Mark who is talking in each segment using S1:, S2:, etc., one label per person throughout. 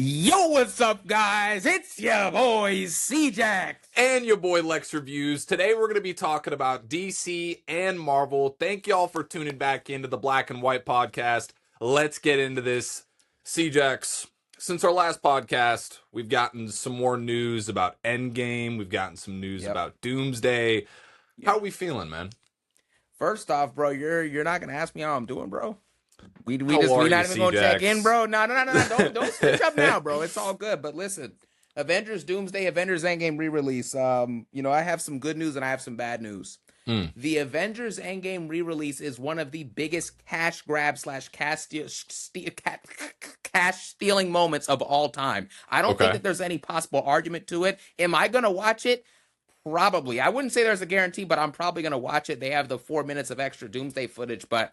S1: Yo, what's up, guys? It's your boy, C-Jax.
S2: And your boy Lex Reviews. Today we're going to be talking about DC and Marvel. Thank y'all for tuning back into the Black and White podcast. Let's get into this. CJax, since our last podcast, we've gotten some more news about Endgame. We've gotten some news about Doomsday. How are we feeling, man?
S1: First off, bro, you're not gonna ask me how I'm doing, bro. We not
S2: you,
S1: even gonna check in,
S2: CJax?
S1: bro. No. Don't switch up now, bro. It's all good. But listen, Avengers Doomsday, Avengers Endgame re-release. I have some good news and I have some bad news. The Avengers Endgame re-release is one of the biggest cash grab / cash stealing moments of all time. I don't think that there's any possible argument to it. Am I gonna watch it? Probably. I wouldn't say there's a guarantee, but I'm probably gonna watch it. They have the 4 minutes of extra Doomsday footage, but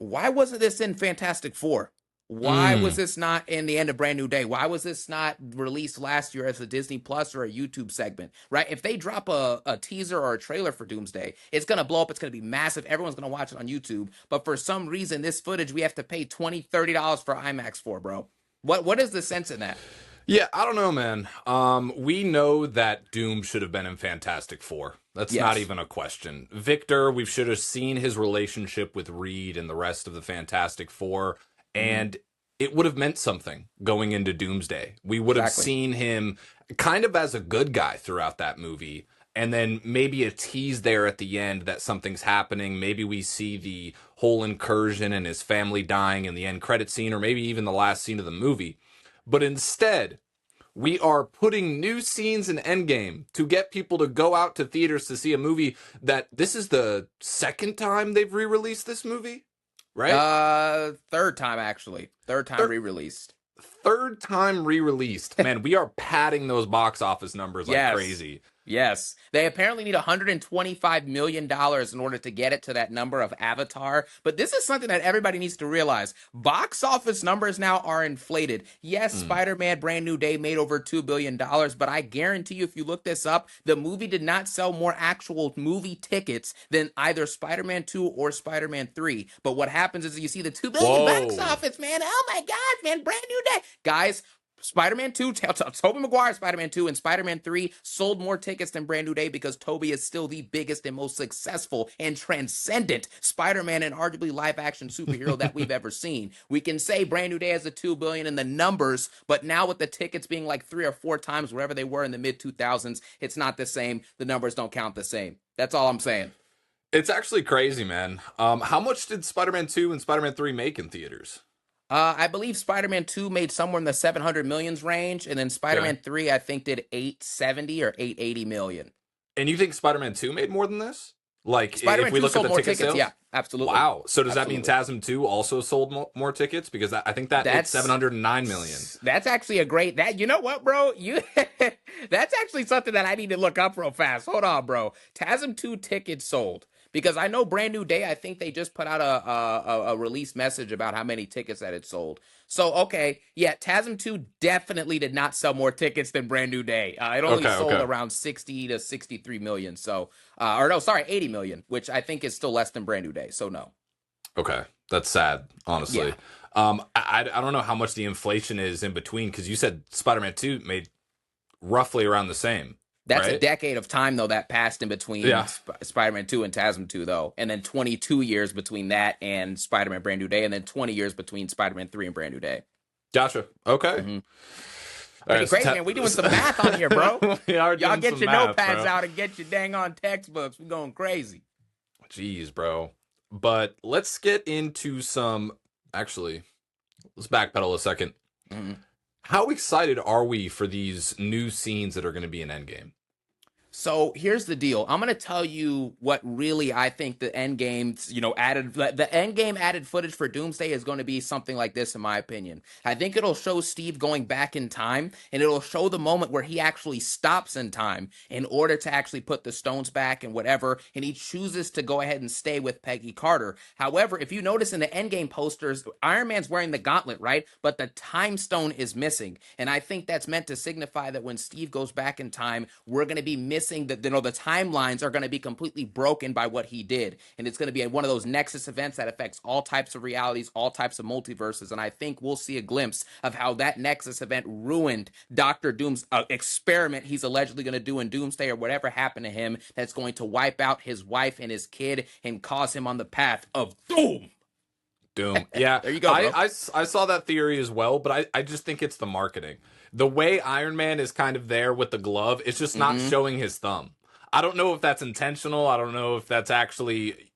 S1: why wasn't this in Fantastic Four? Why was this not in the end of Brand New Day? Why was this not released last year as a Disney Plus or a YouTube segment, right? If they drop a teaser or a trailer for Doomsday, it's going to blow up. It's going to be massive. Everyone's going to watch it on YouTube. But for some reason, this footage we have to pay $20, $30 for IMAX for, bro. What is the sense in that?
S2: Yeah, I don't know, man. We know that Doom should have been in Fantastic Four. That's not even a question. Victor, we should have seen his relationship with Reed and the rest of the Fantastic Four, and it would have meant something going into Doomsday. We would have seen him kind of as a good guy throughout that movie, and then maybe a tease there at the end that something's happening. Maybe we see the whole incursion and his family dying in the end credit scene, or maybe even the last scene of the movie. But instead, we are putting new scenes in Endgame to get people to go out to theaters to see a movie that this is the second time they've re-released this movie, right?
S1: Third time, actually. Third time re-released.
S2: Third time re-released. Man, we are padding those box office numbers like crazy.
S1: Yes. They apparently need $125 million in order to get it to that number of Avatar. But this is something that everybody needs to realize. Box office numbers now are inflated. Yes, Spider-Man Brand New Day made over $2 billion, but I guarantee you if you look this up, the movie did not sell more actual movie tickets than either Spider-Man 2 or Spider-Man 3. But what happens is you see the $2 billion box office, man. Oh my God, man, Brand New Day. Guys, Spider-Man 2, Tobey Maguire Spider-Man 2 and Spider-Man 3 sold more tickets than Brand New Day because Tobey is still the biggest and most successful and transcendent Spider-Man and arguably live-action superhero that we've ever seen. We can say Brand New Day has a $2 billion in the numbers, but now with the tickets being like 3 or 4 times wherever they were in the mid-2000s, it's not the same. The numbers don't count the same. That's all I'm saying.
S2: It's actually crazy, man. How much did Spider-Man 2 and Spider-Man 3 make in theaters?
S1: I believe Spider-Man 2 made somewhere in the 700 millions range, and then Spider-Man 3, I think, did 870 or 880 million.
S2: And you think Spider-Man 2 made more than this? Like,
S1: Spider-Man
S2: if we
S1: 2
S2: look at
S1: sold
S2: the
S1: more
S2: ticket
S1: tickets,
S2: sales?
S1: yeah, absolutely.
S2: Wow. So does that mean TASM 2 also sold more tickets? Because I think that's 709 million.
S1: That's actually a great, you know what, bro? That's actually something that I need to look up real fast. Hold on, bro. TASM 2 tickets sold. Because I know Brand New Day, I think they just put out a release message about how many tickets that it sold. So, okay, yeah, TASM 2 definitely did not sell more tickets than Brand New Day. It only sold around 60 to 63 million. So, 80 million, which I think is still less than Brand New Day. So, no.
S2: Okay, that's sad, honestly. Yeah. I don't know how much the inflation is in between, because you said Spider-Man 2 made roughly around the same.
S1: That's a decade of time, though, that passed in between Spider-Man 2 and TASM 2, though. And then 22 years between that and Spider-Man Brand New Day, and then 20 years between Spider-Man 3 and Brand New Day.
S2: Gotcha. Okay.
S1: Pretty crazy, man. We doing some math on here, bro. Y'all get your notepads out and get your dang on textbooks. We going crazy.
S2: Jeez, bro. But let's get into some... Actually, let's backpedal a second. How excited are we for these new scenes that are going to be in Endgame?
S1: So here's the deal. I'm going to tell you what really I think the Endgame, the Endgame added footage for Doomsday is going to be something like this, in my opinion. I think it'll show Steve going back in time, and it'll show the moment where he actually stops in time in order to actually put the stones back and whatever, and he chooses to go ahead and stay with Peggy Carter. However, if you notice in the Endgame posters, Iron Man's wearing the gauntlet, right? But the time stone is missing, and I think that's meant to signify that when Steve goes back in time, we're going to be missing missing the the timelines are going to be completely broken by what he did, and it's going to be one of those nexus events that affects all types of realities, all types of multiverses, and I think we'll see a glimpse of how that nexus event ruined Doctor Doom's experiment he's allegedly going to do in Doomsday or whatever happened to him that's going to wipe out his wife and his kid and cause him on the path of doom.
S2: Doom. Yeah.
S1: There you go, bro.
S2: I saw that theory as well, but I just think it's the marketing. The way Iron Man is kind of there with the glove, it's just not showing his thumb. I don't know if that's intentional. I don't know if that's actually,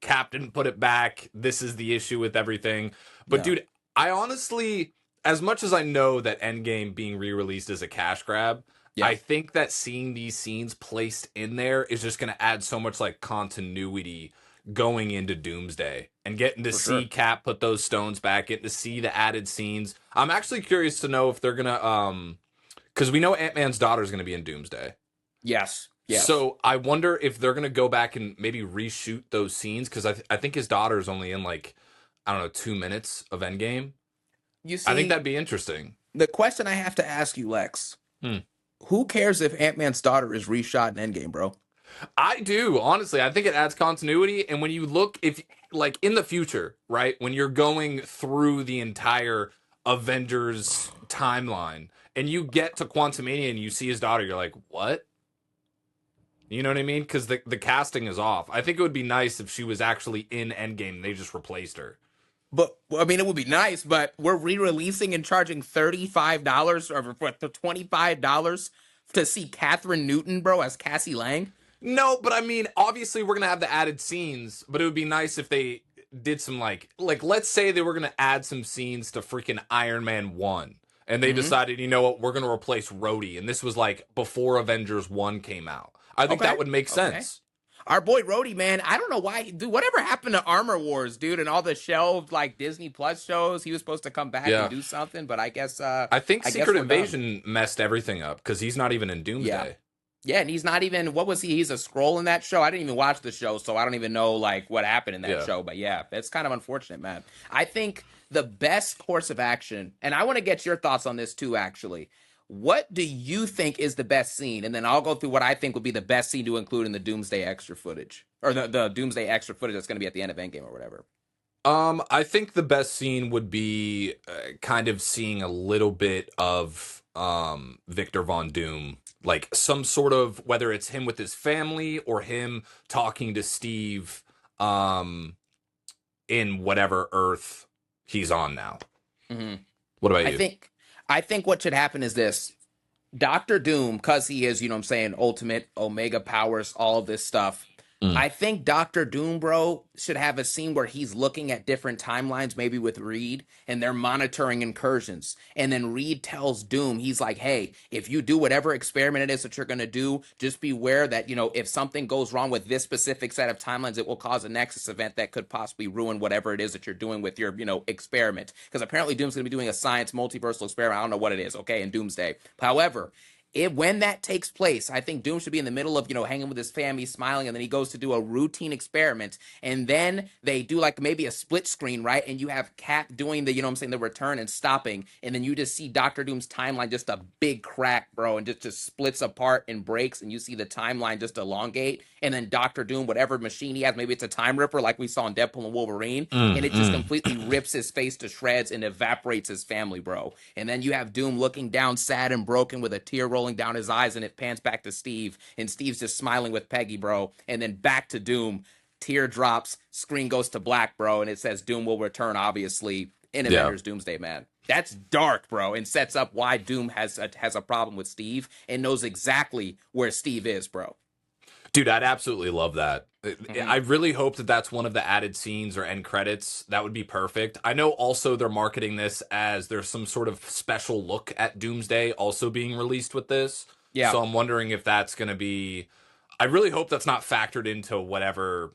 S2: Captain put it back. This is the issue with everything. But dude, I honestly, as much as I know that Endgame being re-released is a cash grab, I think that seeing these scenes placed in there is just going to add so much like continuity going into Doomsday, and getting to see Cap put those stones back, getting to see the added scenes. I'm actually curious to know if they're gonna because we know Ant-Man's daughter is gonna be in Doomsday.
S1: Yes.
S2: So I wonder if they're gonna go back and maybe reshoot those scenes, because I think his daughter's only in like, I don't know, 2 minutes of Endgame.
S1: You see,
S2: I think that'd be interesting.
S1: The question I have to ask you, Lex, who cares if Ant-Man's daughter is reshot in Endgame, bro?
S2: I do, honestly. I think it adds continuity. And when you look, if like in the future, right, when you're going through the entire Avengers timeline and you get to Quantumania and you see his daughter, you're like, what? You know what I mean? Because the casting is off. I think it would be nice if she was actually in Endgame and they just replaced her.
S1: But I mean, it would be nice, but we're re-releasing and charging $35 or $25 to see Catherine Newton, bro, as Cassie Lang.
S2: No, but I mean, obviously we're going to have the added scenes, but it would be nice if they did some like let's say they were going to add some scenes to freaking Iron Man 1 and they decided, you know what, we're going to replace Rhodey, and this was like before Avengers 1 came out. I think that would make sense.
S1: Our boy Rhodey, man, I don't know why, dude, whatever happened to Armor Wars, dude, and all the shelved like Disney Plus shows? He was supposed to come back and do something, but I guess
S2: I think Secret Invasion messed everything up because he's not even in Doomsday.
S1: Yeah, and he's not even, what was he? He's a Skrull in that show. I didn't even watch the show, so I don't even know like what happened in that show. But yeah, it's kind of unfortunate, man. I think the best course of action, and I want to get your thoughts on this too, actually. What do you think is the best scene? And then I'll go through what I think would be the best scene to include in the Doomsday extra footage. Or the Doomsday extra footage that's going to be at the end of Endgame or whatever.
S2: I think the best scene would be kind of seeing a little bit of Victor Von Doom. Like some sort of, whether it's him with his family or him talking to Steve in whatever Earth he's on now. What about you?
S1: I think what should happen is this. Doctor Doom, because he is, ultimate Omega powers, all of this stuff. I think Doctor Doom, bro, should have a scene where he's looking at different timelines, maybe with Reed, and they're monitoring incursions. And then Reed tells Doom, he's like, hey, if you do whatever experiment it is that you're going to do, just beware that, if something goes wrong with this specific set of timelines, it will cause a Nexus event that could possibly ruin whatever it is that you're doing with your, experiment. Because apparently Doom's going to be doing a science multiversal experiment. I don't know what it is, okay, in Doomsday. However, when that takes place, I think Doom should be in the middle of, hanging with his family, smiling, and then he goes to do a routine experiment, and then they do like maybe a split screen, right? And you have Cap doing the, the return and stopping, and then you just see Doctor Doom's timeline just a big crack, bro, and just splits apart and breaks, and you see the timeline just elongate, and then Doctor Doom, whatever machine he has, maybe it's a time ripper like we saw in Deadpool and Wolverine, and it just completely rips his face to shreds and evaporates his family, bro. And then you have Doom looking down sad and broken with a tear rolling down his eyes, and it pans back to Steve, and Steve's just smiling with Peggy, bro. And then back to Doom, tear drops, screen goes to black, bro, and it says Doom will return, obviously, in Avengers Doomsday, man. That's dark, bro, and sets up why Doom has a problem with Steve and knows exactly where Steve is, bro.
S2: Dude, I'd absolutely love that. I really hope that that's one of the added scenes or end credits. That would be perfect. I know also they're marketing this as there's some sort of special look at Doomsday also being released with this. Yeah. So I'm wondering if that's going to be... I really hope that's not factored into whatever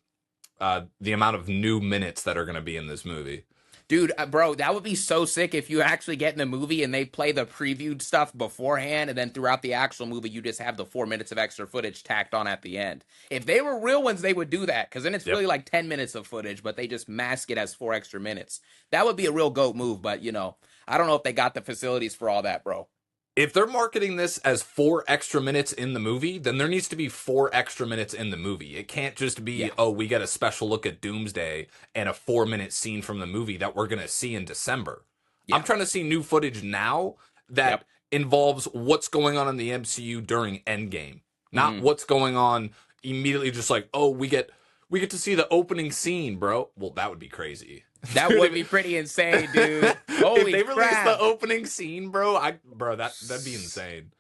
S2: the amount of new minutes that are going to be in this movie.
S1: Dude, bro, that would be so sick if you actually get in the movie and they play the previewed stuff beforehand, and then throughout the actual movie, you just have the 4 minutes of extra footage tacked on at the end. If they were real ones, they would do that, because then it's really like 10 minutes of footage, but they just mask it as 4 extra minutes. That would be a real GOAT move, but, I don't know if they got the facilities for all that, bro.
S2: If they're marketing this as 4 extra minutes in the movie, then there needs to be 4 extra minutes in the movie. It can't just be,
S1: Yeah.
S2: oh, we get a special look at Doomsday and a 4 minute scene from the movie that we're going to see in December. I'm
S1: Yeah.
S2: trying to see new footage now that
S1: Yep.
S2: involves what's going on in the MCU during Endgame, not
S1: Hmm.
S2: what's going on immediately. Just like, oh, we get to see the opening scene, bro. Well, that would be crazy.
S1: That would be pretty insane, dude.
S2: If
S1: Holy
S2: they release the
S1: crap.
S2: opening scene, bro, that'd be insane.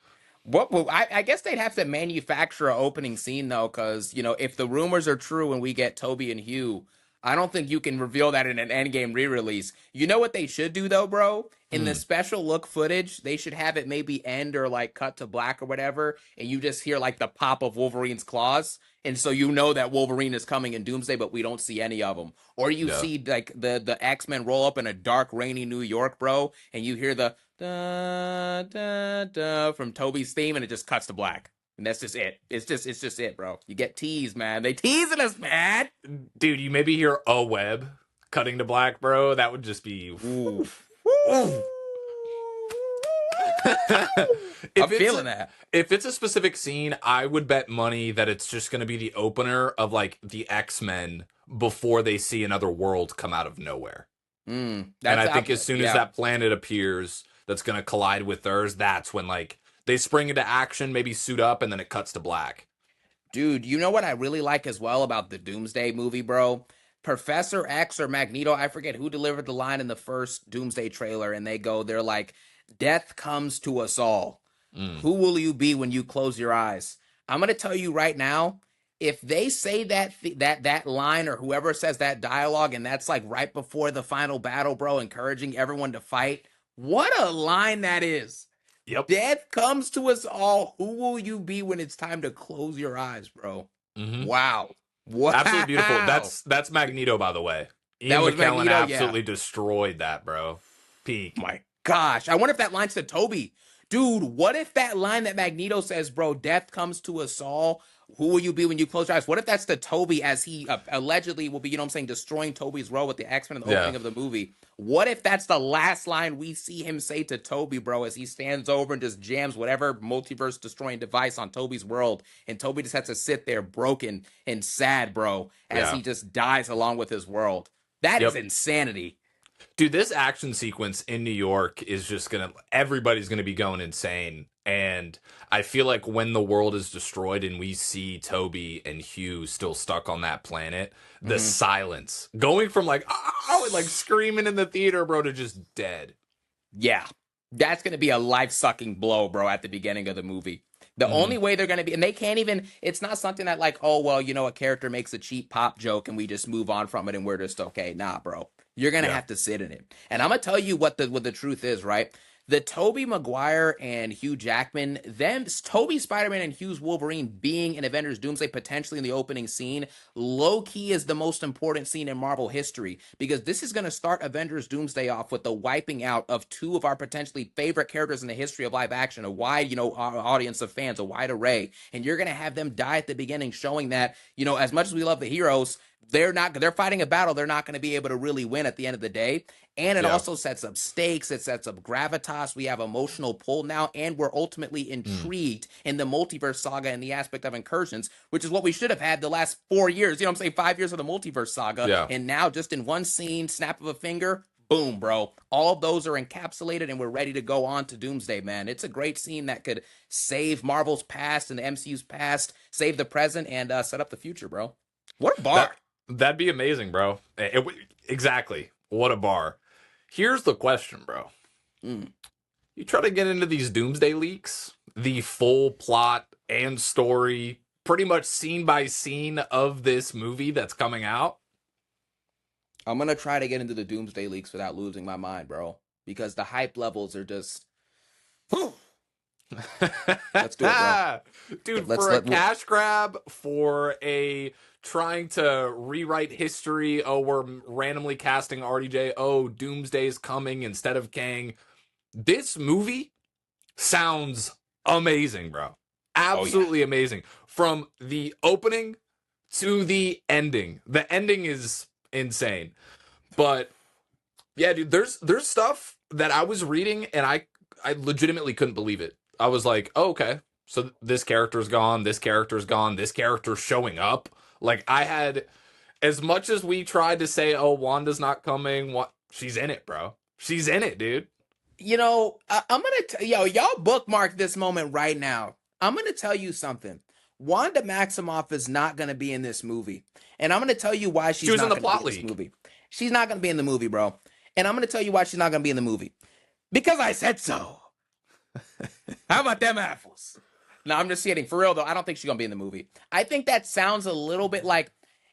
S1: What? Well, I guess they'd have to manufacture an opening scene though, because if the rumors are true and we get Toby and Hugh, I don't think you can reveal that in an Endgame re-release. You know what they should do though, bro? In the
S2: Hmm.
S1: special look footage, they should have it maybe end or like cut to black or whatever, and you just hear like the pop of Wolverine's claws, and so you know that Wolverine is coming in Doomsday, but we don't see any of them. Or you
S2: Yeah.
S1: see like the X-Men roll up in a dark, rainy New York, bro, and you hear the da da da from Toby's theme, and it just cuts to black. And that's just it. It's just it, bro. You get teased, man. They teasing us, man.
S2: Dude, you maybe hear a web cutting to black, bro. That would just be.
S1: Ooh.
S2: Oof.
S1: I'm feeling that.
S2: If it's a specific scene, I would bet money that it's just going to be the opener of like the X-Men before they see another world come out of nowhere. And I think as soon as that planet appears that's going to collide with theirs, that's when like they spring into action, maybe suit up, and then it cuts to black.
S1: Dude, you know what I really like as well about the Doomsday movie, bro? Professor X or Magneto, I forget who delivered the line in the first Doomsday trailer, and they're like, "Death comes to us all.
S2: Mm.
S1: Who will you be when you close your eyes?" I'm gonna tell you right now, if they say that line or whoever says that dialogue, and that's like right before the final battle, bro, encouraging everyone to fight, what a line that is.
S2: Yep.
S1: Death comes to us all. Who will you be when it's time to close your eyes, bro?
S2: Mm-hmm.
S1: Wow. Wow.
S2: Absolutely beautiful. That's Magneto, by the way.
S1: That
S2: Ian
S1: was
S2: McKellen
S1: Magneto,
S2: absolutely destroyed that, bro. Peak.
S1: My gosh. I wonder if that line's to Toby. Dude, what if that line that Magneto says, bro, death comes to us all? Who will you be when you close your eyes? What if that's to Toby as he allegedly will be, destroying Toby's role with the X-Men in the opening of the movie? What if that's the last line we see him say to Toby, bro, as he stands over and just jams whatever multiverse destroying device on Toby's world, and Toby just has to sit there broken and sad, bro, as he just dies along with his world? That is insanity.
S2: Dude, this action sequence in New York is just everybody's gonna be going insane. And I feel like when the world is destroyed and we see Toby and Hugh still stuck on that planet, the silence going from like, oh, and like screaming in the theater, bro, to just dead.
S1: Yeah, that's going to be a life-sucking blow, bro, at the beginning of the movie. The only way they're going to be, and they can't even, it's not something that like, oh, well, a character makes a cheap pop joke and we just move on from it and we're just okay. Nah, bro. You're going to have to sit in it. And I'm going to tell you what the truth is, right? The Tobey Maguire and Hugh Jackman, Tobey Spider-Man and Hugh's Wolverine being in Avengers Doomsday potentially in the opening scene, low-key is the most important scene in Marvel history, because this is going to start Avengers Doomsday off with the wiping out of two of our potentially favorite characters in the history of live action, a wide, audience of fans, a wide array, and you're going to have them die at the beginning, showing that, as much as we love the heroes, they're fighting a battle they're not going to be able to really win at the end of the day. And it also sets up stakes. It sets up gravitas. We have emotional pull now, and we're ultimately intrigued in the multiverse saga and the aspect of incursions, which is what we should have had the last 4 years. 5 years of the multiverse saga.
S2: Yeah.
S1: And now just in one scene, snap of a finger, boom, bro. All of those are encapsulated, and we're ready to go on to Doomsday, man. It's a great scene that could save Marvel's past and the MCU's past, save the present, and set up the future, bro. What a bar.
S2: That'd be amazing, bro. Exactly. What a bar. Here's the question, bro. You try to get into these Doomsday leaks, the full plot and story, pretty much scene by scene of this movie that's coming out.
S1: I'm going to try to get into the Doomsday leaks without losing my mind, bro, because the hype levels are just... Let's do it, bro.
S2: Dude, for a cash grab, for a trying to rewrite history, oh, we're randomly casting RDJ, oh, Doomsday's coming instead of Kang. This movie sounds amazing, bro. Absolutely amazing. From the opening to the ending. The ending is insane. But yeah, dude, there's stuff that I was reading and I legitimately couldn't believe it. I was like, oh, okay, so this character's gone, this character's gone, this character's showing up. Like, I had, as much as we tried to say, oh, Wanda's not coming, what, she's in it, bro. She's in it, dude.
S1: You know, I'm gonna y'all bookmark this moment right now. I'm gonna tell you something. Wanda Maximoff is not gonna be in this movie, and I'm gonna tell you why she's
S2: She was
S1: not
S2: in the
S1: gonna
S2: plot
S1: be in this
S2: leak.
S1: movie. She's not gonna be in the movie, bro. And I'm gonna tell you why she's not gonna be in the movie. Because I said so. How about them apples? No, I'm just kidding. For real though, I don't think she's gonna be in the movie. I think that sounds a little bit like,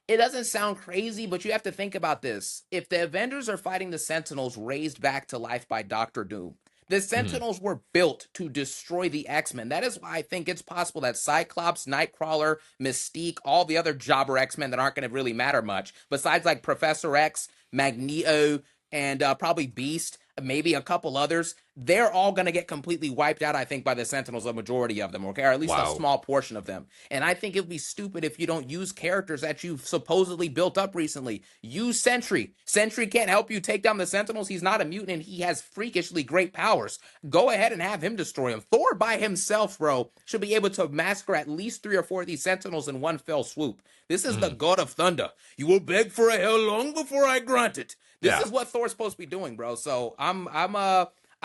S1: it doesn't sound crazy, but you have to think about this. If the Avengers are fighting the Sentinels raised back to life by Doctor Doom, the Sentinels were built to destroy the X-Men. That is why I think it's possible that Cyclops, Nightcrawler, Mystique, all the other jobber X-Men that aren't going to really matter much, besides like Professor X, Magneto, and probably Beast, maybe a couple others, they're all going to get completely wiped out, I think, by the Sentinels, a majority of them, okay? Or at least
S2: Wow.
S1: a small portion of them. And I think it would be stupid if you don't use characters that you've supposedly built up recently. Use Sentry. Sentry can't help you take down the Sentinels. He's not a mutant, and he has freakishly great powers. Go ahead and have him destroy them. Thor by himself, bro, should be able to massacre at least 3 or 4 of these Sentinels in one fell swoop. This is the God of Thunder. You will beg for a hell long before I grant it. This is what Thor's supposed to be doing, bro. So I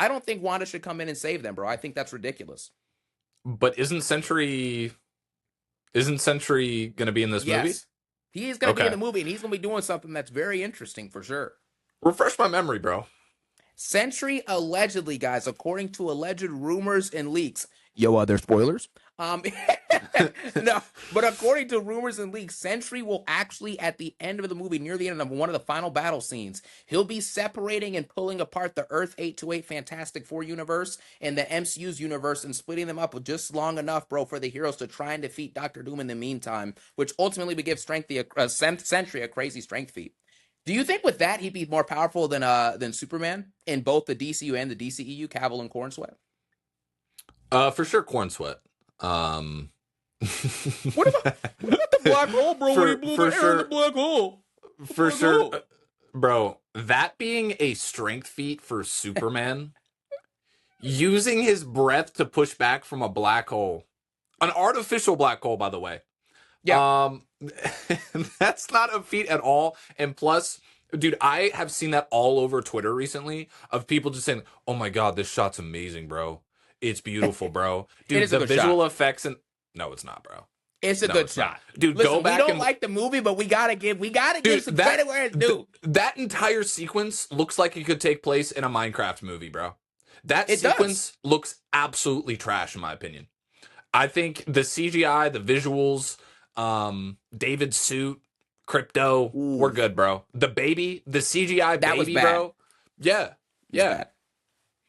S1: don't think Wanda should come in and save them, bro. I think that's ridiculous.
S2: But isn't Sentry gonna be in this movie?
S1: Yes. He is going to be in the movie, and he's going to be doing something that's very interesting for sure.
S2: Refresh my memory, bro.
S1: Sentry allegedly, guys, according to alleged rumors and leaks. Yo, are there spoilers? No, but according to rumors and leaks, Sentry will actually, at the end of the movie, near the end of one of the final battle scenes, he'll be separating and pulling apart the Earth 828 Fantastic Four universe and the MCU's universe and splitting them up just long enough, bro, for the heroes to try and defeat Doctor Doom in the meantime, which ultimately would give Sentry a crazy strength feat. Do you think with that he'd be more powerful than Superman in both the DCU and the DCEU, Cavill and Cornsweat?
S2: For sure, Corn Sweat.
S1: What about the black hole, bro? When he blew the air in the black hole.
S2: For sure, bro. That being a strength feat for Superman, using his breath to push back from a black hole, an artificial black hole, by the way.
S1: Yeah.
S2: That's not a feat at all. And plus, dude, I have seen that all over Twitter recently of people just saying, "Oh my god, this shot's amazing, bro. It's beautiful, bro." Dude, the visual effects and no, it's not, bro.
S1: It's a good shot.
S2: Dude,
S1: listen,
S2: go back.
S1: We don't like the movie, but we gotta give some credit where it's due.
S2: That entire sequence looks like it could take place in a Minecraft movie, bro. That sequence looks absolutely trash, in my opinion. I think the CGI, the visuals, David's suit, Crypto, we're good, bro. The CGI baby, bro. Yeah.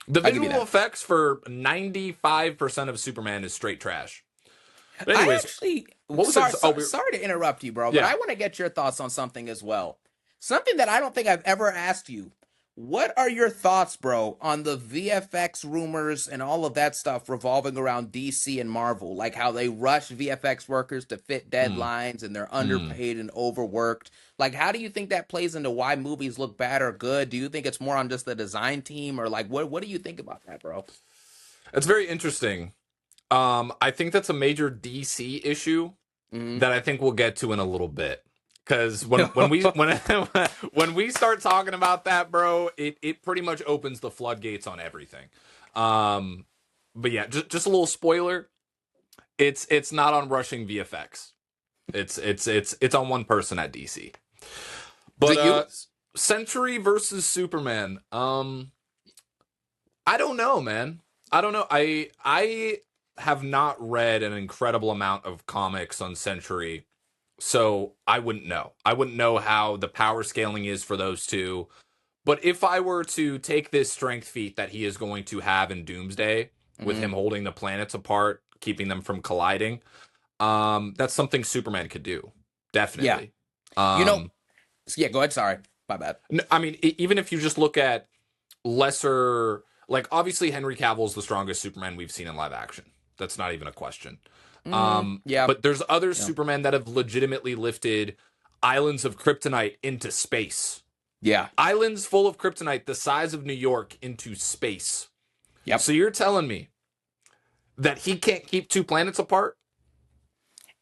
S2: The visual effects for 95% of Superman is straight trash. But anyways,
S1: sorry to interrupt you, bro, but I want to get your thoughts on something as well. Something that I don't think I've ever asked you. What are your thoughts, bro, on the VFX rumors and all of that stuff revolving around DC and Marvel? Like how they rush VFX workers to fit deadlines and they're underpaid and overworked. Like, how do you think that plays into why movies look bad or good? Do you think it's more on just the design team, or like what do you think about that, bro?
S2: It's very interesting. I think that's a major DC issue that I think we'll get to in a little bit. Because when we start talking about that, bro, it pretty much opens the floodgates on everything. But yeah, just a little spoiler. It's not on rushing VFX. It's on one person at DC. But Sentry versus Superman. I don't know, man. I don't know. I have not read an incredible amount of comics on Sentry. So I wouldn't know. I wouldn't know how the power scaling is for those two. But if I were to take this strength feat that he is going to have in Doomsday, with him holding the planets apart, keeping them from colliding, that's something Superman could do. Definitely.
S1: Yeah. Go ahead. Sorry. My bad.
S2: I mean, even if you just look at lesser, like obviously Henry Cavill's the strongest Superman we've seen in live action. That's not even a question. But there's other Supermen that have legitimately lifted islands of kryptonite into space.
S1: Yeah.
S2: Islands full of kryptonite the size of New York into space.
S1: Yep.
S2: So you're telling me that he can't keep two planets apart?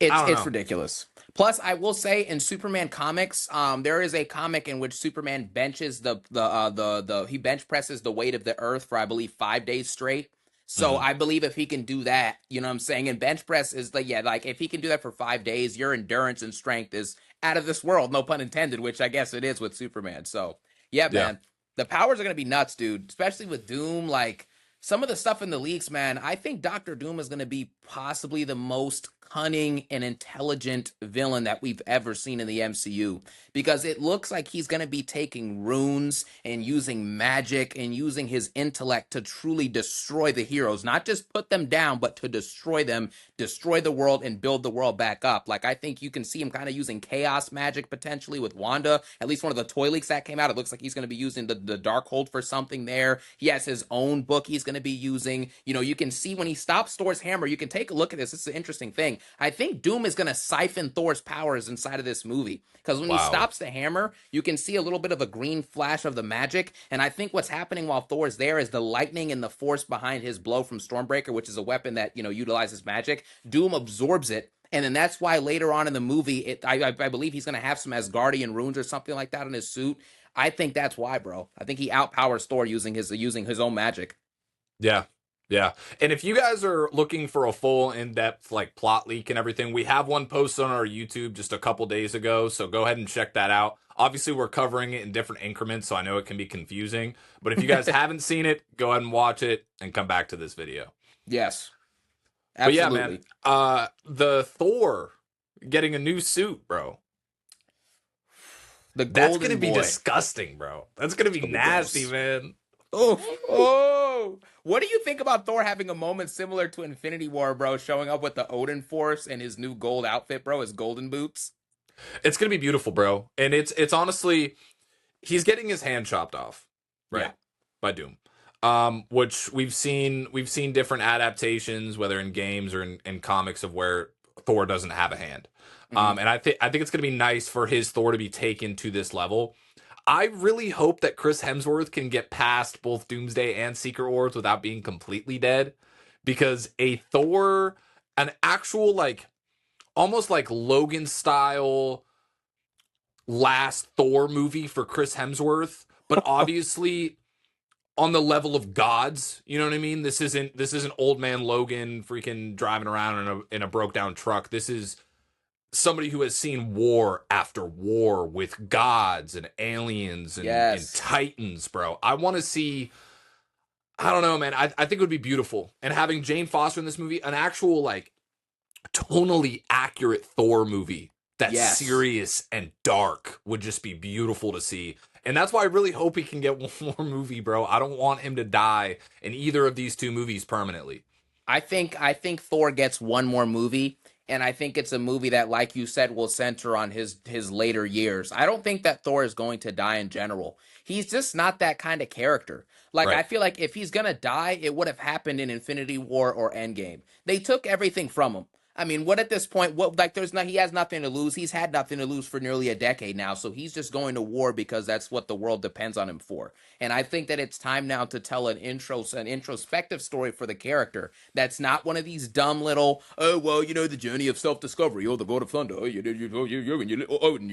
S2: I don't
S1: It's
S2: know.
S1: ridiculous. Plus, I will say in Superman comics, there is a comic in which Superman benches the he bench presses the weight of the Earth for I believe 5 days straight. So
S2: Mhm.
S1: I believe if he can do that, you know what I'm saying? And bench press is like, yeah, like if he can do that for 5 days, your endurance and strength is out of this world, no pun intended, which I guess it is with Superman. So yeah,
S2: Yeah.
S1: man, the powers are gonna be nuts, dude. Especially with Doom, like some of the stuff in the leaks, man, I think Doctor Doom is going to be possibly the most cunning and intelligent villain that we've ever seen in the MCU because it looks like he's going to be taking runes and using magic and using his intellect to truly destroy the heroes, not just put them down, but to destroy them, destroy the world, and build the world back up. Like, I think you can see him kind of using chaos magic potentially with Wanda. At least one of the toy leaks that came out, it looks like he's going to be using the Darkhold for something there. He has his own book he's going to be using. You know, you can see when he stops Thor's hammer, you can take a look at this. This is an interesting thing. I think Doom is going to siphon Thor's powers inside of this movie because when he
S2: Wow.
S1: stops the hammer, you can see a little bit of a green flash of the magic. And I think what's happening while Thor's there is the lightning and the force behind his blow from Stormbreaker, which is a weapon that, you know, utilizes magic. Doom absorbs it. And then that's why later on in the movie, I believe he's going to have some Asgardian runes or something like that on his suit. I think that's why, bro. I think he outpowers Thor using his own magic.
S2: Yeah. Yeah. And if you guys are looking for a full in-depth like plot leak and everything, we have one posted on our YouTube just a couple days ago, so go ahead and check that out. Obviously, we're covering it in different increments, so I know it can be confusing, but if you guys haven't seen it, go ahead and watch it and come back to this video.
S1: Yes,
S2: But yeah, man,
S1: absolutely.
S2: the Thor getting a new suit, bro.
S1: The
S2: That's going to
S1: Golden
S2: be
S1: Boy.
S2: disgusting, bro. That's going to
S1: It's
S2: be
S1: gonna be
S2: nasty,
S1: gross.
S2: man.
S1: Oh, oh. What do you think about Thor having a moment similar to Infinity War, bro? Showing up with the Odin Force and his new gold outfit, bro, his golden boots.
S2: It's going to be beautiful, bro. And it's honestly he's getting his hand chopped off,
S1: Yeah.
S2: right? By Doom. Which we've seen different adaptations, whether in games or in comics, of where Thor doesn't have a hand.
S1: Hmm.
S2: And I think it's gonna be nice for his Thor to be taken to this level. I really hope that Chris Hemsworth can get past both Doomsday and Secret Wars without being completely dead. Because a Thor, an actual like almost like Logan style last Thor movie for Chris Hemsworth, but obviously on the level of gods. You know what I mean? This isn't old man Logan freaking driving around in a broke down truck. This is somebody who has seen war after war with gods and aliens and
S1: Yes.
S2: titans, bro. I want to see. I don't know, man. I think it would be beautiful. And having Jane Foster in this movie, an actual like tonally accurate Thor movie that's
S1: Yes.
S2: serious and dark would just be beautiful to see. And that's why I really hope he can get one more movie, bro. I don't want him to die in either of these two movies permanently.
S1: I think Thor gets one more movie, and I think it's a movie that, like you said, will center on his later years. I don't think that Thor is going to die in general. He's just not that kind of character. Like I
S2: Right.
S1: feel like if he's gonna die, it would have happened in Infinity War or Endgame. They took everything from him. I mean, what at this point? What like there's not he has nothing to lose. He's had nothing to lose for nearly a decade now, so he's just going to war because that's what the world depends on him for. And I think that it's time now to tell an introspective story for the character that's not one of these dumb little, oh well, you know, the journey of self-discovery, oh the God of Thunder, oh you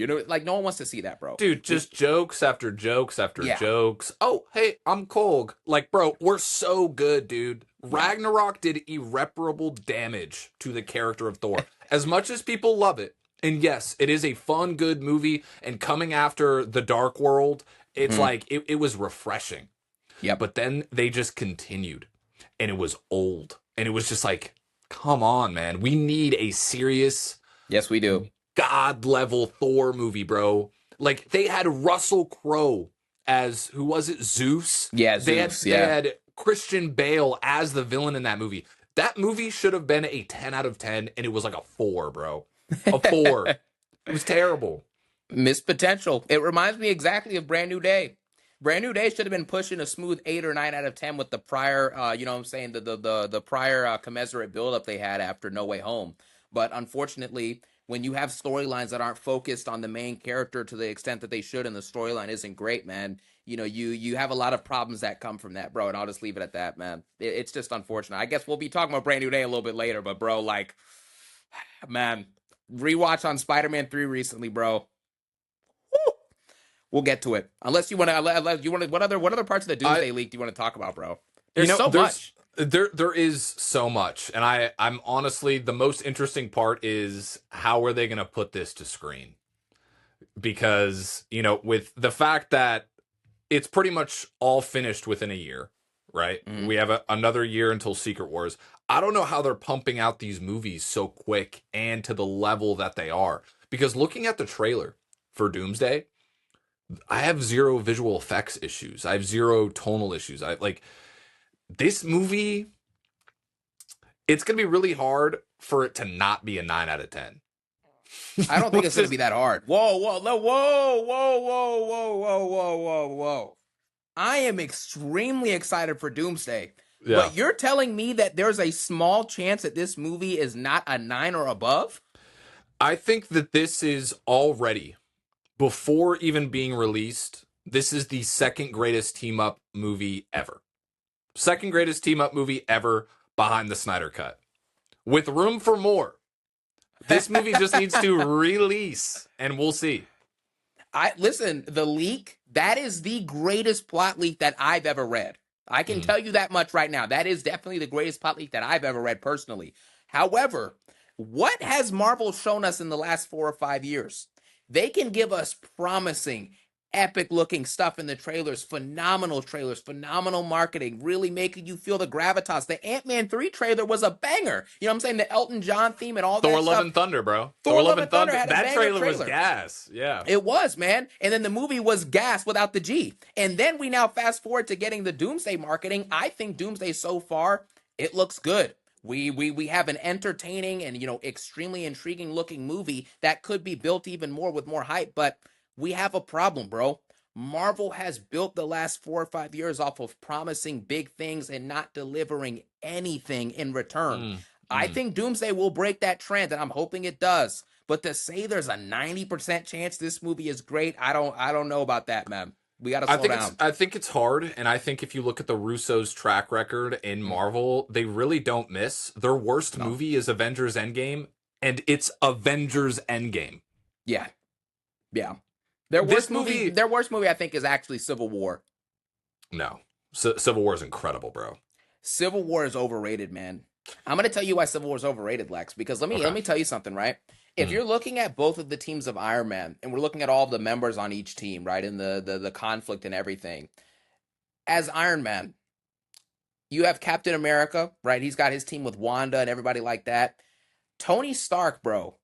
S1: know, like no one wants to see that, bro.
S2: Dude,
S1: We,
S2: just jokes after jokes after
S1: yeah,
S2: jokes. Oh, hey, I'm Kolg. Like, bro, we're so good, dude.
S1: yeah,
S2: Ragnarok did irreparable damage to the character of Thor. As much as people love it, and yes, it is a fun, good movie, and coming after the Dark World, it's
S1: hmm,
S2: like, it was refreshing.
S1: yep,
S2: But then they just continued, and it was old. And it was just like, come on, man. We need a serious
S1: yes we do,
S2: god level Thor movie, bro. Like they had Russell Crowe as who was it? Zeus.
S1: yeah,
S2: They had
S1: Zeus,
S2: they
S1: yeah.
S2: had Christian Bale as the villain in that movie. That movie should have been a 10 out of 10 and it was like a 4, bro. A 4. It was terrible.
S1: Missed potential. It reminds me exactly of Brand New Day. Brand New Day should have been pushing a smooth 8 or 9 out of 10 with the prior, you know what I'm saying, the prior commensurate buildup they had after No Way Home. But unfortunately, when you have storylines that aren't focused on the main character to the extent that they should, and the storyline isn't great, man, you have a lot of problems that come from that, bro. And I'll just leave it at that, man. It's just unfortunate. I guess we'll be talking about Brand New Day a little bit later, but bro, like, man, rewatch on Spider-Man 3 recently, bro. Woo! We'll get to it. Unless you want to, what other parts of the Doomsday Leak do you want to talk about, bro? There's so much.
S2: There is so much, and I'm honestly, the most interesting part is how are they going to put this to screen? Because, with the fact that it's pretty much all finished within a year, right?
S1: Mhm.
S2: We have another year until Secret Wars. I don't know how they're pumping out these movies so quick and to the level that they are. Because looking at the trailer for Doomsday, I have zero visual effects issues. I have zero tonal issues. This movie, it's going to be really hard for it to not be a 9 out of 10.
S1: I don't think it's going to be that hard. Whoa, whoa, whoa, whoa, whoa, whoa, whoa, whoa, whoa, whoa. I am extremely excited for Doomsday. Yeah. But you're telling me that there's a small chance that this movie is not a 9 or above?
S2: I think that this is already, before even being released, this is the second greatest team-up movie ever. Second greatest team-up movie ever behind the Snyder Cut. With room for more. This movie just needs to release, and we'll see.
S1: Listen, the leak, that is the greatest plot leak that I've ever read. I can tell you that much right now. That is definitely the greatest plot leak that I've ever read personally. However, what has Marvel shown us in the last 4 or 5 years? They can give us promising, epic-looking stuff in the trailers, phenomenal marketing, really making you feel the gravitas. The Ant-Man 3 trailer was a banger. You know what I'm saying? The Elton John theme and all that stuff.
S2: Thor Love and Thunder, bro.
S1: Thor Love and Thunder had
S2: that trailer was gas. Yeah.
S1: It was, man. And then the movie was gas without the G. And then we now fast forward to getting the Doomsday marketing. I think Doomsday so far, it looks good. We have an entertaining and, extremely intriguing looking movie that could be built even more with more hype, but we have a problem, bro. Marvel has built the last 4 or 5 years off of promising big things and not delivering anything in return. I think Doomsday will break that trend, and I'm hoping it does. But to say there's a 90% chance this movie is great, I don't know about that, man. We got to slow down.
S2: I think it's hard, and I think if you look at the Russo's track record in Marvel, they really don't miss. Their worst movie is Avengers Endgame, and it's Avengers Endgame.
S1: Yeah. Yeah. Their worst movie, I think, is actually Civil War.
S2: No. Civil War is incredible, bro.
S1: Civil War is overrated, man. I'm going to tell you why Civil War is overrated, Lex, because let me tell you something, right? If you're looking at both of the teams of Iron Man, and we're looking at all of the members on each team, right, and the conflict and everything, as Iron Man, you have Captain America, right? He's got his team with Wanda and everybody like that. Tony Stark, bro,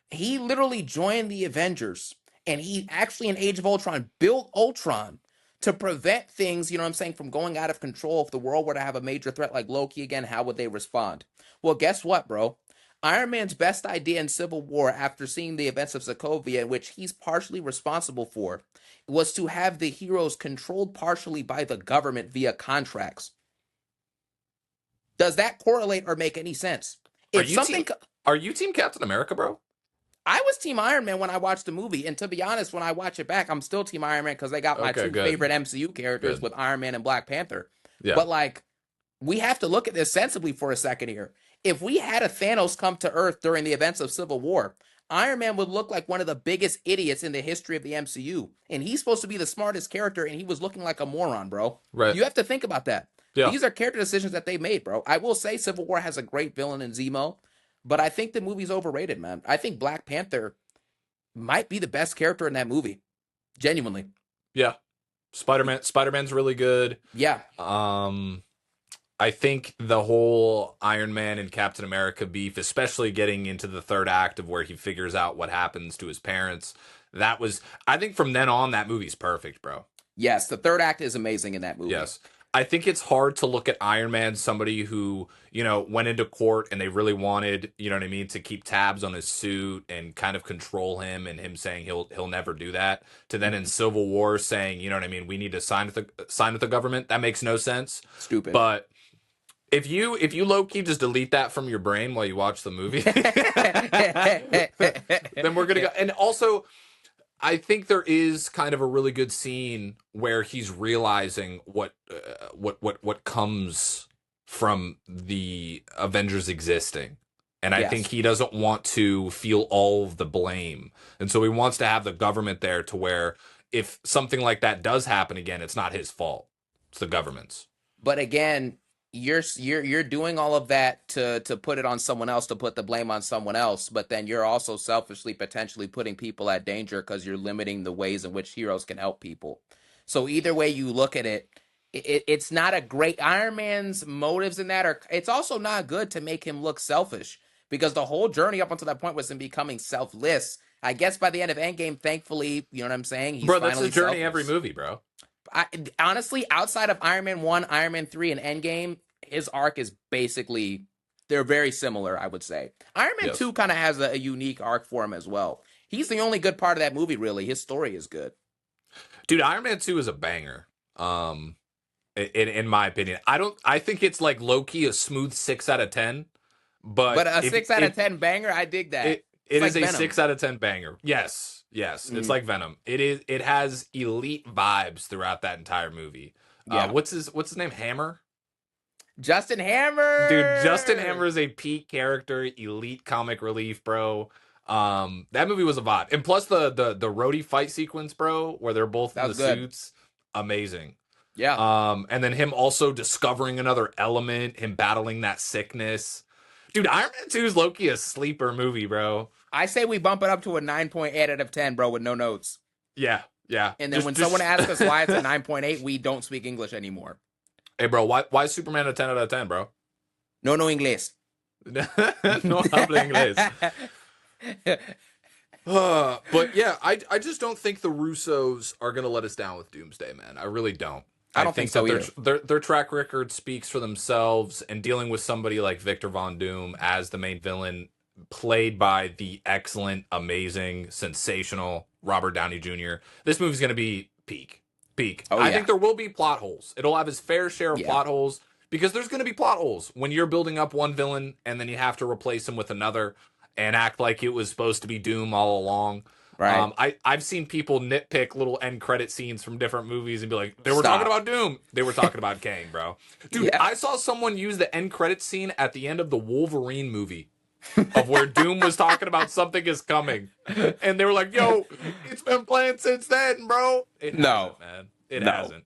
S1: he literally joined the Avengers, and he actually, in Age of Ultron, built Ultron to prevent things, from going out of control. If the world were to have a major threat like Loki again, how would they respond? Well, guess what, bro? Iron Man's best idea in Civil War, after seeing the events of Sokovia, which he's partially responsible for, was to have the heroes controlled partially by the government via contracts. Does that correlate or make any sense?
S2: Are you Team Captain America, bro?
S1: I was Team Iron Man when I watched the movie, and to be honest, when I watch it back, I'm still Team Iron Man because they got my two favorite MCU characters with Iron Man and Black Panther. Yeah. But, we have to look at this sensibly for a second here. If we had a Thanos come to Earth during the events of Civil War, Iron Man would look like one of the biggest idiots in the history of the MCU. And he's supposed to be the smartest character, and he was looking like a moron, bro. Right. You have to think about that. Yeah. These are character decisions that they made, bro. I will say Civil War has a great villain in Zemo, but I think the movie's overrated, man. I think Black Panther might be the best character in that movie. Genuinely.
S2: Yeah. Spider-Man's really good.
S1: Yeah.
S2: I think the whole Iron Man and Captain America beef, especially getting into the third act of where he figures out what happens to his parents, I think from then on, that movie's perfect, bro.
S1: Yes, the third act is amazing in that movie.
S2: Yes. I think it's hard to look at Iron Man, somebody who, went into court and they really wanted, to keep tabs on his suit and kind of control him, and him saying he'll never do that, to then in Civil War saying, we need to sign with the government. That makes no sense.
S1: Stupid.
S2: But if you low-key just delete that from your brain while you watch the movie, then we're gonna go. And also, I think there is kind of a really good scene where he's realizing what comes from the Avengers existing. And I think
S1: Yes.
S2: he doesn't want to feel all of the blame. And so he wants to have the government there to where if something like that does happen again, it's not his fault. It's the government's.
S1: But again, you're doing all of that to put it on someone else, to put the blame on someone else, but then you're also selfishly potentially putting people at danger because you're limiting the ways in which heroes can help people. So either way you look at it, it's not a great Iron Man's motives in that are it's also not good to make him look selfish because the whole journey up until that point was him becoming selfless. I guess by the end of Endgame, thankfully, you know what I'm saying? He's
S2: Bro, that's
S1: finally
S2: his journey every
S1: selfless.
S2: movie, bro.
S1: I, honestly, outside of Iron Man 1, Iron Man 3, and Endgame, his arc is basically, they're very similar, I would say. Iron Man
S2: Yes.
S1: 2 kind of has a unique arc for him as well. He's the only good part of that movie, really. His story is good.
S2: Dude, Iron Man 2 is a banger. In my opinion. I think it's like low key a smooth 6 out of 10, but
S1: But a
S2: if
S1: 6 out of 10 banger, I dig that.
S2: it
S1: It's
S2: is
S1: like
S2: a
S1: Venom.
S2: 6 out of 10 banger. Yes. Yes, it's
S1: Mhm.
S2: like Venom. It has elite vibes throughout that entire movie.
S1: Yeah.
S2: What's his name? Hammer?
S1: Justin Hammer!
S2: Dude, Justin Hammer is a peak character, elite comic relief, bro. That movie was a vibe. And plus the roadie fight sequence, bro, where they're both
S1: That
S2: in
S1: was
S2: the
S1: good.
S2: suits, amazing.
S1: Yeah.
S2: And then him also discovering another element, him battling that sickness. Dude, Iron Man 2 is low-key a sleeper movie, bro.
S1: I say we bump it up to a 9.8 out of 10, bro, with no notes.
S2: Yeah, yeah.
S1: And then when someone asks us why it's a 9.8, we don't speak English anymore.
S2: Hey, bro, why is Superman a 10 out of 10, bro?
S1: No inglés.
S2: No habla inglés. But yeah, I just don't think the Russos are gonna let us down with Doomsday, man. I really don't.
S1: I don't think so
S2: that their track record speaks for themselves, and dealing with somebody like Victor Von Doom as the main villain, played by the excellent, amazing, sensational Robert Downey Jr. This movie's gonna be peak.
S1: Oh,
S2: I
S1: yeah.
S2: think there will be plot holes. It'll have its fair share of
S1: Yeah.
S2: plot holes because there's gonna be plot holes when you're building up one villain and then you have to replace him with another and act like it was supposed to be Doom all along.
S1: Right.
S2: I've seen people nitpick little end credit scenes from different movies and be like, they were
S1: Stop.
S2: talking about Doom. They were talking about Kang, bro. Dude,
S1: Yeah.
S2: I saw someone use the end credit scene at the end of the Wolverine movie of where Doom was talking about something is coming. And they were like, yo, it's been playing since then, bro. It
S1: No.
S2: hasn't, man. It
S1: No.
S2: hasn't.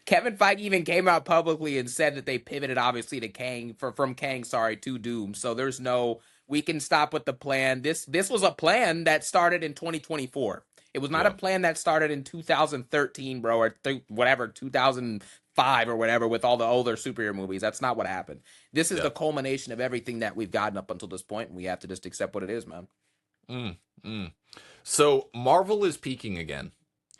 S1: Kevin Feige even came out publicly and said that they pivoted obviously to Kang from Kang, to Doom. So there's no we can stop with the plan. This was a plan that started in 2024. It was not
S2: Yeah.
S1: a plan that started in 2013, bro, or whatever 2005 or whatever with all the older superhero movies. That's not what happened. This is
S2: Yeah.
S1: the culmination of everything that we've gotten up until this point, and we have to just accept what it is, man.
S2: So Marvel is peaking again.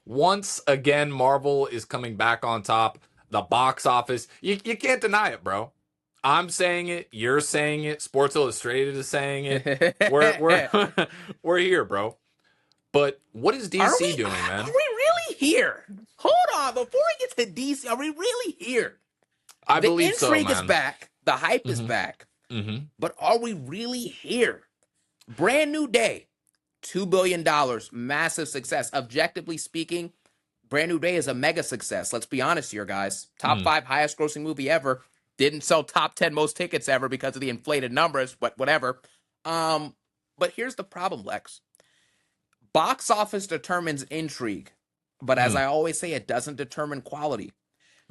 S2: Once again, Marvel is coming back on top. The box office, you can't deny it, bro. I'm saying it. You're saying it. Sports Illustrated is saying it. We're here, bro. But what is DC doing, man?
S1: Are we really here? Hold on, before we get to DC, are we really here?
S2: I
S1: The
S2: believe so,
S1: intrigue is
S2: man.
S1: back. The hype is back.
S2: Mm-hmm.
S1: But are we really here? Brand new day. $2 billion. Massive success. Objectively speaking, Brand New Day is a mega success. Let's be honest here, guys. Top 5 highest grossing movie ever. Didn't sell top 10 most tickets ever because of the inflated numbers, but whatever. But here's the problem, Lex. Box office determines intrigue. But as I always say, it doesn't determine quality.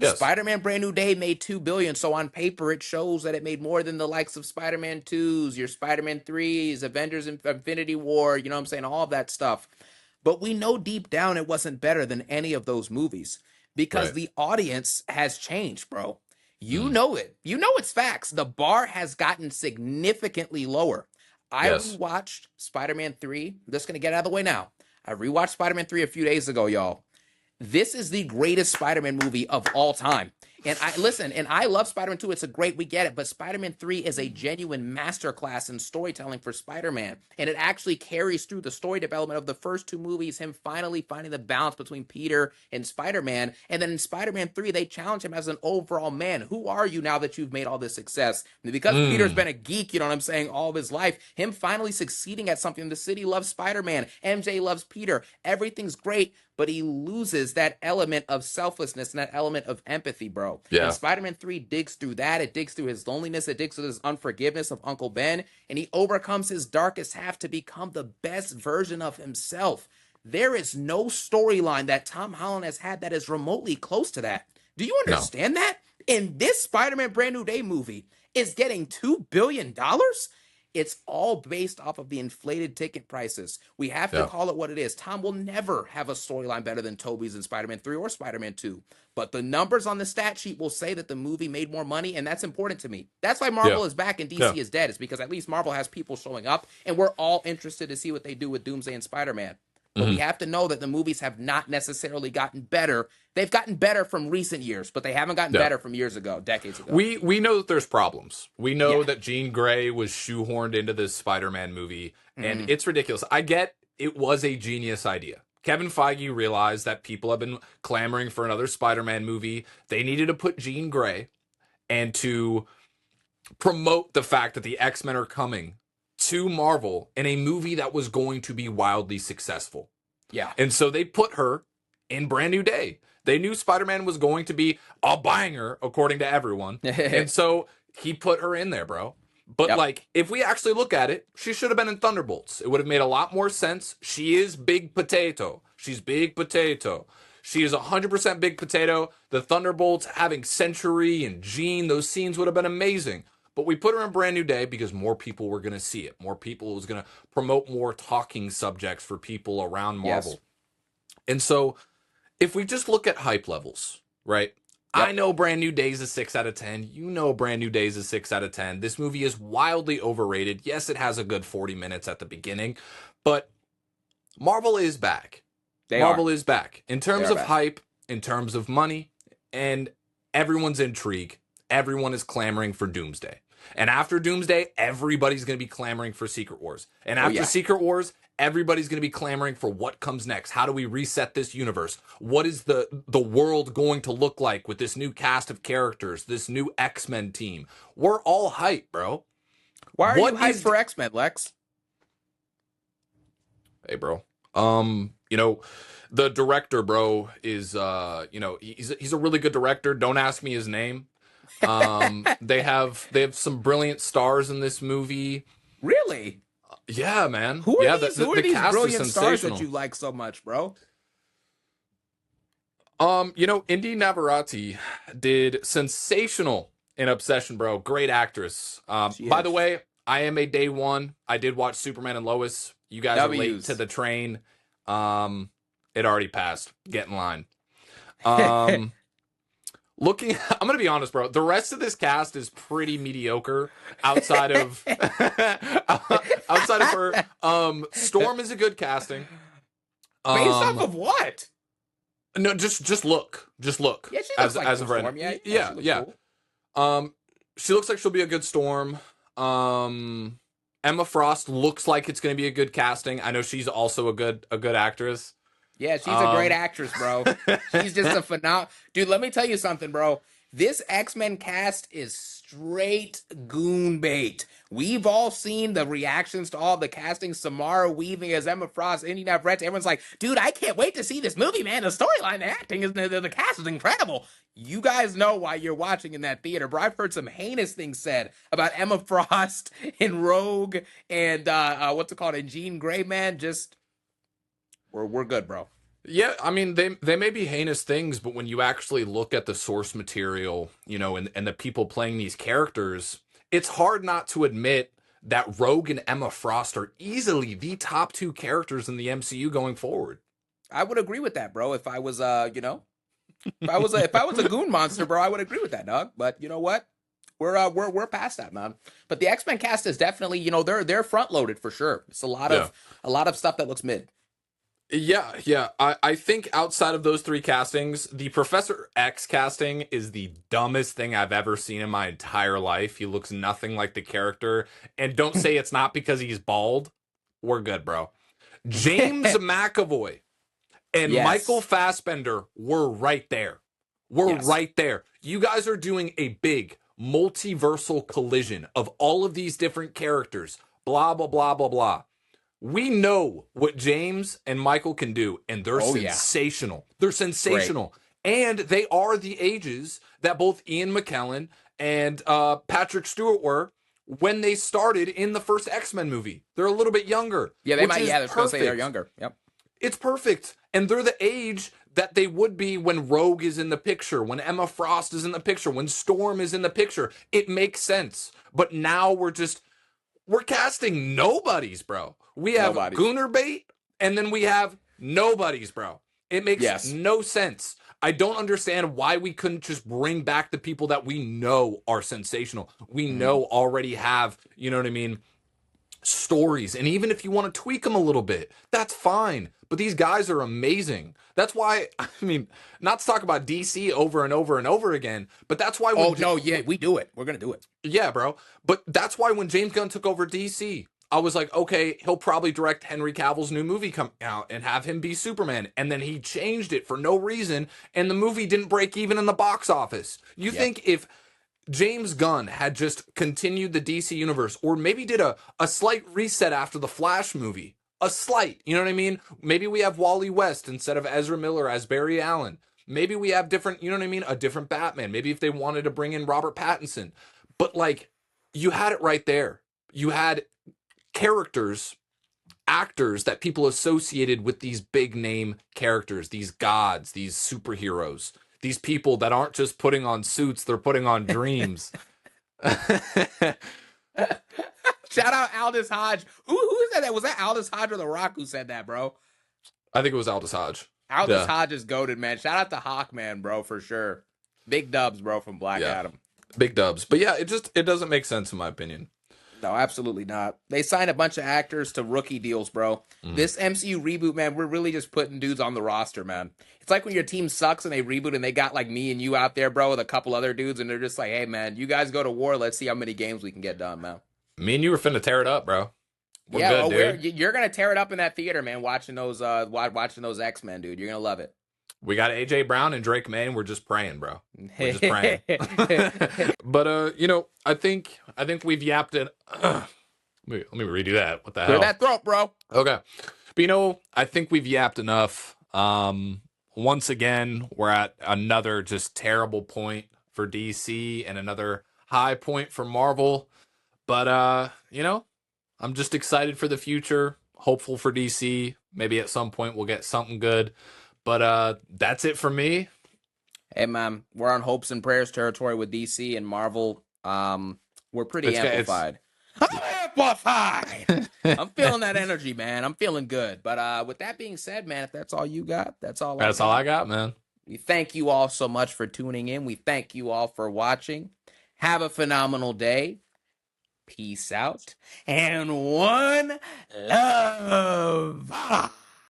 S2: Yes.
S1: Spider-Man Brand New Day made $2 billion, so on paper it shows that it made more than the likes of Spider-Man 2s, your Spider-Man 3s, Avengers Infinity War, you know what I'm saying, all of that stuff. But we know deep down it wasn't better than any of those movies because
S2: Right.
S1: the audience has changed, bro. You know it. You know it's facts. The bar has gotten significantly lower. I
S2: Yes.
S1: rewatched Spider-Man 3. I'm just going to get it out of the way now. I rewatched Spider-Man 3 a few days ago, y'all. This is the greatest Spider-Man movie of all time. And I love Spider-Man 2. It's a great, we get it, but Spider-Man 3 is a genuine masterclass in storytelling for Spider-Man. And it actually carries through the story development of the first two movies, him finally finding the balance between Peter and Spider-Man. And then in Spider-Man 3, they challenge him as an overall man. Who are you now that you've made all this success? And because Peter's been a geek, you know what I'm saying, all of his life, him finally succeeding at something. The city loves Spider-Man. MJ loves Peter. Everything's great, but he loses that element of selflessness and that element of empathy, bro.
S2: Yeah.
S1: And Spider-Man 3 digs through that. It digs through his loneliness. It digs through his unforgiveness of Uncle Ben. And he overcomes his darkest half to become the best version of himself. There is no storyline that Tom Holland has had that is remotely close to that. Do you understand that? In this Spider-Man Brand New Day movie is getting $2 billion? It's all based off of the inflated ticket prices. We have to call it what it is. Tom will never have a storyline better than Tobey's in Spider-Man 3 or Spider-Man 2. But the numbers on the stat sheet will say that the movie made more money, and that's important to me. That's why Marvel is back and DC is dead. It's because at least Marvel has people showing up, and we're all interested to see what they do with Doomsday and Spider-Man. But we have to know that the movies have not necessarily gotten better. They've gotten better from recent years, but they haven't gotten better from years ago, decades ago.
S2: We know that there's problems. We know that Jean Grey was shoehorned into this Spider-Man movie, and it's ridiculous. I get it was a genius idea. Kevin Feige realized that people have been clamoring for another Spider-Man movie. They needed to put Jean Grey and to promote the fact that the X-Men are coming to Marvel in a movie that was going to be wildly successful.
S1: Yeah.
S2: And so they put her in Brand New Day. They knew Spider-Man was going to be a banger, according to everyone. And so he put her in there, bro. But like, if we actually look at it, she should have been in Thunderbolts. It would have made a lot more sense. She is big potato. She's big potato. She is 100% big potato. The Thunderbolts having Century and Jean, those scenes would have been amazing. But we put her in Brand New Day because more people were going to see it. More people was going to promote more talking subjects for people around Marvel. Yes. And so if we just look at hype levels, right? I know Brand New Day is a 6 out of 10. You know Brand New Day is a 6 out of 10. This movie is wildly overrated. Yes, it has a good 40 minutes at the beginning, but Marvel is back. Marvel is back. In terms of hype, in terms of money, and everyone's intrigue. Everyone is clamoring for Doomsday. And after Doomsday, everybody's going to be clamoring for Secret Wars. And after Secret Wars, everybody's going to be clamoring for what comes next. How do we reset this universe? What is the world going to look like with this new cast of characters, this new X-Men team? We're all hyped, bro.
S1: Why are you hyped for X-Men, Lex?
S2: Hey, bro. You know, the director, bro, is you know, he's a really good director. Don't ask me his name. They have some brilliant stars in this movie.
S1: Really?
S2: Yeah, man.
S1: Who are
S2: these
S1: cast brilliant stars that you like so much, bro?
S2: You know, Indy Navarrete did sensational in Obsession, bro. Great actress. By the way, I am a day one. I did watch Superman and Lois. You guys are late to the train. It already passed. Get in line. I'm gonna be honest, bro. The rest of this cast is pretty mediocre. Outside of her, Storm is a good casting.
S1: Based off of what?
S2: No, just look. Yeah, she looks like as a friend. Storm. Yeah. Cool. She looks like she'll be a good Storm. Emma Frost looks like it's gonna be a good casting. I know she's also a good actress.
S1: Yeah, she's a great actress, bro. She's just a phenomenal... Dude, let me tell you something, bro. This X-Men cast is straight goon bait. We've all seen the reactions to all the casting. Samara Weaving as Emma Frost, Indy Navarrete. Everyone's like, dude, I can't wait to see this movie, man. The storyline, the acting, the cast is incredible. You guys know why you're watching in that theater, bro. I've heard some heinous things said about Emma Frost in Rogue and, what's it called, in Jean Grey, man. Just... We're good, bro.
S2: Yeah, I mean, they may be heinous things, but when you actually look at the source material, you know, and the people playing these characters, it's hard not to admit that Rogue and Emma Frost are easily the top two characters in the MCU going forward.
S1: I would agree with that, bro. If I was, you know, if I was a goon monster, bro, I would agree with that, dog. But you know what? We're past that, man. But the X-Men cast is definitely, you know, they're front loaded for sure. It's a lot of stuff that looks mid.
S2: Yeah. I think outside of those three castings, the Professor X casting is the dumbest thing I've ever seen in my entire life. He looks nothing like the character. And don't say it's not because he's bald. We're good, bro. James McAvoy and Michael
S1: Yes.
S2: Fassbender were right there. We're
S1: Yes.
S2: right there. You guys are doing a big multiversal collision of all of these different characters. Blah, blah, blah, blah, blah. We know what James and Michael can do, and they're
S1: Oh yeah.
S2: sensational. They're
S1: Great.
S2: sensational. And they are the ages that both Ian McKellen and Patrick Stewart were when they started in the first X-Men movie. They're a little bit younger,
S1: Yeah, they
S2: which
S1: might.
S2: is
S1: Yeah, they're supposed to say they're
S2: perfect.
S1: younger. Yep.
S2: It's perfect. And they're the age that they would be when Rogue is in the picture, when Emma Frost is in the picture, when Storm is in the picture. It makes sense. But now we're casting nobodies, bro. We have
S1: Nobody's.
S2: Gooner Bait, and then we have nobodies, bro. It makes
S1: Yes.
S2: no sense. I don't understand why we couldn't just bring back the people that we know are sensational. We know already have, you know what I mean, stories. And even if you want to tweak them a little bit, that's fine. But these guys are amazing. That's why, I mean, not to talk about DC over and over and over again, but that's why
S1: Oh no, yeah, we do it. We're gonna do it.
S2: yeah, bro. But that's why when James Gunn took over DC, I was like, okay, he'll probably direct Henry Cavill's new movie come out and have him be Superman. And then he changed it for no reason, and the movie didn't break even in the box office. You
S1: Yep.
S2: think if James Gunn had just continued the DC universe, or maybe did a slight reset after the Flash movie, a slight, you know what I mean? Maybe we have Wally West instead of Ezra Miller as Barry Allen. Maybe we have different, you know what I mean? A different Batman. Maybe if they wanted to bring in Robert Pattinson. But like, you had it right there. You had characters, actors that people associated with these big name characters, these gods, these superheroes, these people that aren't just putting on suits, they're putting on dreams.
S1: Shout out Aldous Hodge. Who said that? Was that Aldous Hodge or The Rock who said that, bro?
S2: I think it was Aldous Hodge.
S1: Aldous
S2: Yeah.
S1: Hodge is goated, man. Shout out to Hawkman, bro, for sure. Big dubs, bro, from Black
S2: Yeah.
S1: Adam.
S2: Big dubs. But yeah, it doesn't make sense in my opinion.
S1: No, absolutely not. They signed a bunch of actors to rookie deals, bro. This MCU reboot, man, we're really just putting dudes on the roster, man. It's like when your team sucks and they reboot and they got like me and you out there, bro, with a couple other dudes, and they're just like, hey, man, you guys go to war. Let's see how many games we can get done, man.
S2: Me and you were finna tear it up, bro. We're
S1: Yeah,
S2: good, dude.
S1: you're gonna tear it up in that theater, man. Watching those X-Men, dude. You're gonna love it.
S2: We got AJ Brown and Drake May, and we're just praying, bro. We're just praying. But you know, I think we've yapped it. Let me redo that. What the
S1: Clear
S2: hell?
S1: that throat, bro.
S2: Okay. But you know, I think we've yapped enough. Once again, we're at another just terrible point for DC and another high point for Marvel. But you know, I'm just excited for the future, hopeful for DC. Maybe at some point we'll get something good. But that's it for me.
S1: Hey, man, we're on hopes and prayers territory with DC and Marvel. We're pretty amplified. I'm amplified. I'm feeling that energy, man. I'm feeling good. But with that being said, man, if that's all you got, that's all.
S2: That's all I got, man.
S1: We thank you all so much for tuning in. We thank you all for watching. Have a phenomenal day. Peace out and one love.